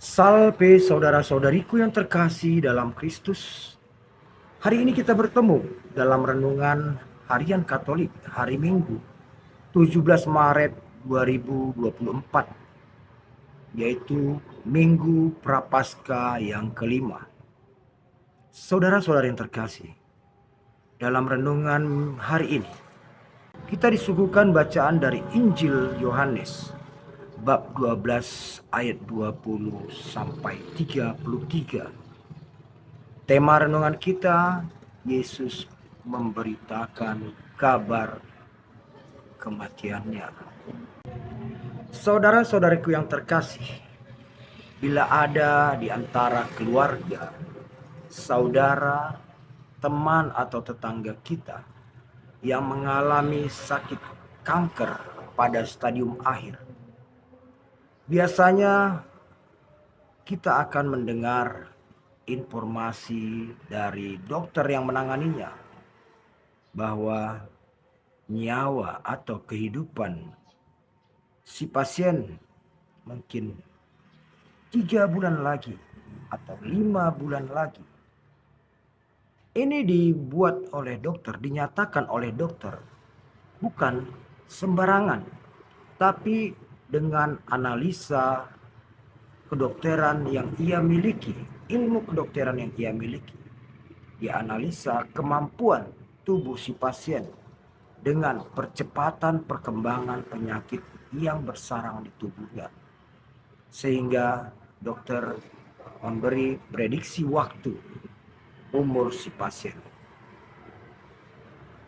Salve saudara-saudariku yang terkasih dalam Kristus. Hari ini kita bertemu dalam renungan Harian Katolik hari Minggu 17 Maret 2024, yaitu Minggu Prapaskah yang kelima. Saudara-saudara yang terkasih, dalam renungan hari ini kita disuguhkan bacaan dari Injil Yohanes bab 12 ayat 20 sampai 33. Tema renungan kita, Yesus memberitakan kabar kematiannya. Saudara-saudariku yang terkasih, bila ada di antara keluarga, saudara, teman atau tetangga kita yang mengalami sakit kanker pada stadium akhir, biasanya kita akan mendengar informasi dari dokter yang menanganinya bahwa nyawa atau kehidupan si pasien mungkin 3 bulan lagi atau 5 bulan lagi. Ini dibuat oleh dokter, dinyatakan oleh dokter, bukan sembarangan, tapi dengan analisa kedokteran yang ia miliki, ilmu kedokteran yang ia miliki. Dia analisa kemampuan tubuh si pasien dengan percepatan perkembangan penyakit yang bersarang di tubuhnya. Sehingga dokter memberi prediksi waktu umur si pasien.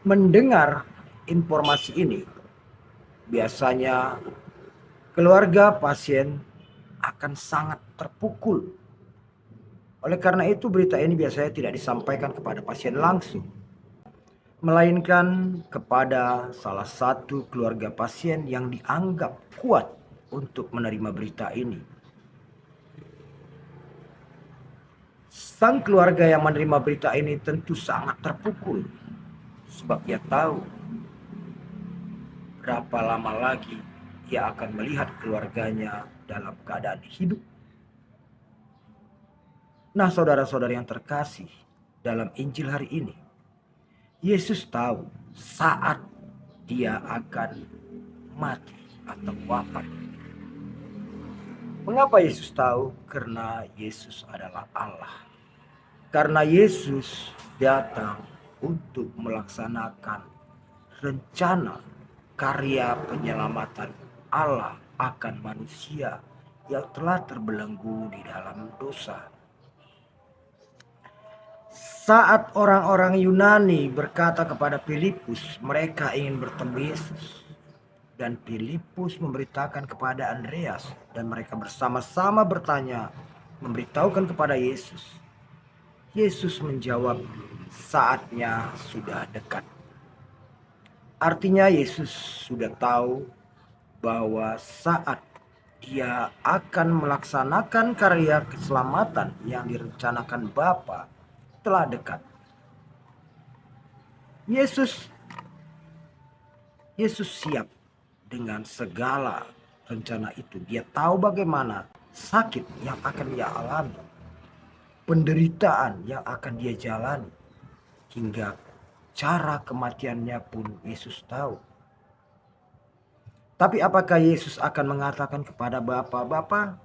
Mendengar informasi ini, biasanya keluarga pasien akan sangat terpukul. Oleh karena itu berita ini biasanya tidak disampaikan kepada pasien langsung, melainkan kepada salah satu keluarga pasien yang dianggap kuat untuk menerima berita ini. Sang keluarga yang menerima berita ini tentu sangat terpukul, sebab ia tahu berapa lama lagi ia akan melihat keluarganya dalam keadaan hidup. Nah, saudara-saudara yang terkasih, dalam Injil hari ini, Yesus tahu saat dia akan mati atau wafat. Mengapa Yesus tahu? Karena Yesus adalah Allah. Karena Yesus datang untuk melaksanakan rencana karya penyelamatan Allah akan manusia yang telah terbelenggu di dalam dosa. Saat orang-orang Yunani berkata kepada Filipus mereka ingin bertemu Yesus, dan Filipus memberitakan kepada Andreas, dan mereka bersama-sama bertanya, memberitahukan kepada Yesus. Yesus menjawab, saatnya sudah dekat. Artinya Yesus sudah tahu bahwa saat dia akan melaksanakan karya keselamatan yang direncanakan Bapa telah dekat. Yesus siap dengan segala rencana itu. Dia tahu bagaimana sakit yang akan dia alami, penderitaan yang akan dia jalani, hingga cara kematiannya pun Yesus tahu. Tapi apakah Yesus akan mengatakan kepada Bapa, Bapa,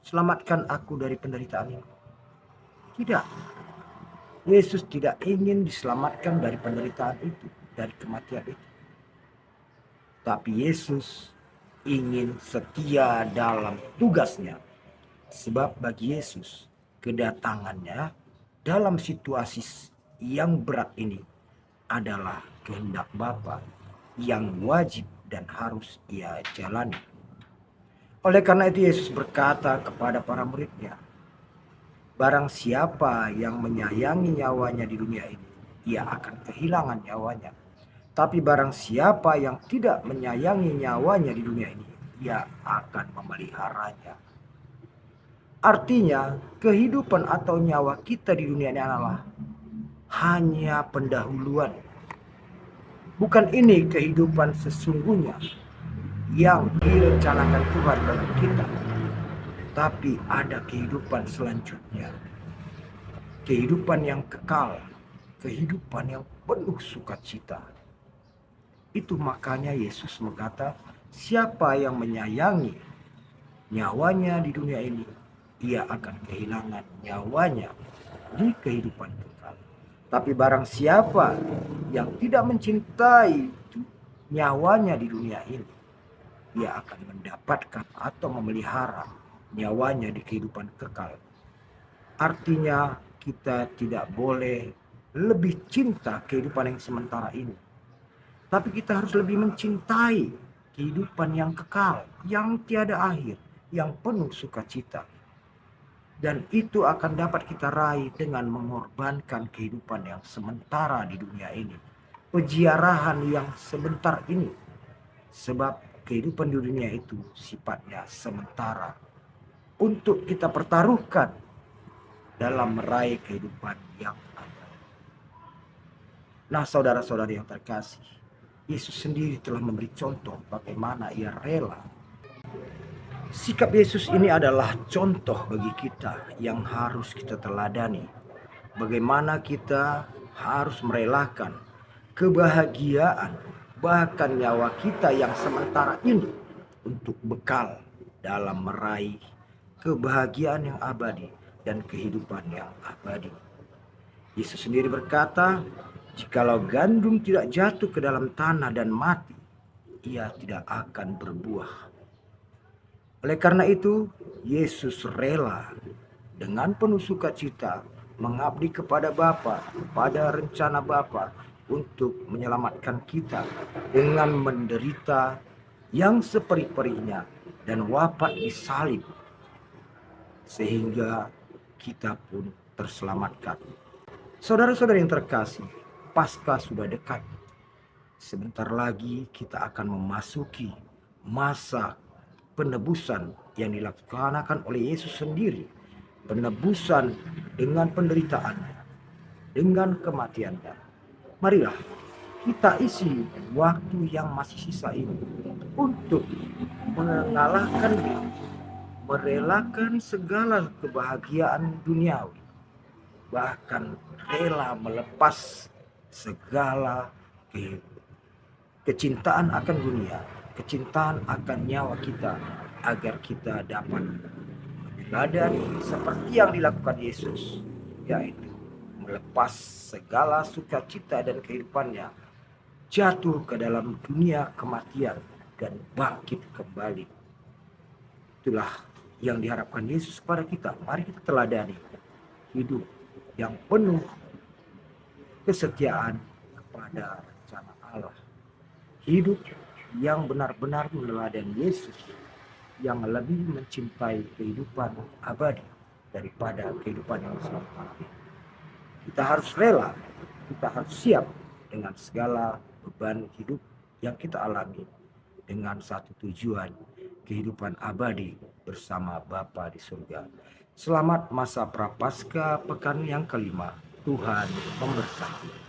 selamatkan aku dari penderitaan ini? Tidak. Yesus tidak ingin diselamatkan dari penderitaan itu, dari kematian itu. Tapi Yesus ingin setia dalam tugasnya. Sebab bagi Yesus, kedatangannya dalam situasi yang berat ini adalah kehendak Bapa yang wajib dan harus ia jalani. Oleh karena itu Yesus berkata kepada para muridnya, barang siapa yang menyayangi nyawanya di dunia ini, ia akan kehilangan nyawanya. Tapi barang siapa yang tidak menyayangi nyawanya di dunia ini, ia akan memeliharanya. Artinya, kehidupan atau nyawa kita di dunia ini adalah hanya pendahuluan. Bukan ini kehidupan sesungguhnya yang direncanakan Tuhan bagi kita. Tapi ada kehidupan selanjutnya. Kehidupan yang kekal. Kehidupan yang penuh sukacita. Itu makanya Yesus berkata, siapa yang menyayangi nyawanya di dunia ini, ia akan kehilangan nyawanya di kehidupan kekal. Tapi barang siapa yang tidak mencintai nyawanya di dunia ini, ia akan mendapatkan atau memelihara nyawanya di kehidupan kekal. Artinya kita tidak boleh lebih cinta kehidupan yang sementara ini, tapi kita harus lebih mencintai kehidupan yang kekal, yang tiada akhir, yang penuh sukacita. Dan itu akan dapat kita raih dengan mengorbankan kehidupan yang sementara di dunia ini. Peziarahan yang sebentar ini. Sebab kehidupan di dunia itu sifatnya sementara. Untuk kita pertaruhkan dalam meraih kehidupan yang ada. Nah, saudara-saudari yang terkasih, Yesus sendiri telah memberi contoh bagaimana ia rela. Sikap Yesus ini adalah contoh bagi kita yang harus kita teladani. Bagaimana kita harus merelakan kebahagiaan, bahkan nyawa kita yang sementara ini, untuk bekal dalam meraih kebahagiaan yang abadi dan kehidupan yang abadi. Yesus sendiri berkata, jikalau gandum tidak jatuh ke dalam tanah dan mati, ia tidak akan berbuah. Oleh karena itu, Yesus rela dengan penuh sukacita mengabdi kepada Bapa, kepada rencana Bapa untuk menyelamatkan kita dengan menderita yang seperih-perihnya dan wafat di salib, sehingga kita pun terselamatkan. Saudara-saudara yang terkasih, Paskah sudah dekat. Sebentar lagi kita akan memasuki masa penebusan yang dilaksanakan oleh Yesus sendiri. Penebusan dengan penderitaannya, dengan kematiannya. Marilah kita isi waktu yang masih sisa ini untuk mengalahkan diri, merelakan segala kebahagiaan duniawi, bahkan rela melepas segala kecintaan akan dunia, kecintaan akan nyawa kita, agar kita dapat meneladani seperti yang dilakukan Yesus, yaitu melepas segala sukacita dan kehidupannya, jatuh ke dalam dunia kematian dan bangkit kembali. Itulah yang diharapkan Yesus kepada kita. Mari kita teladani hidup yang penuh kesetiaan kepada rencana Allah. Hidup yang benar-benar meneladani Yesus, yang lebih mencintai kehidupan abadi daripada kehidupan yang sementara. Kita harus rela, kita harus siap dengan segala beban hidup yang kita alami, dengan satu tujuan, kehidupan abadi bersama Bapa di surga. Selamat masa Prapaskah pekan yang kelima. Tuhan memberkati.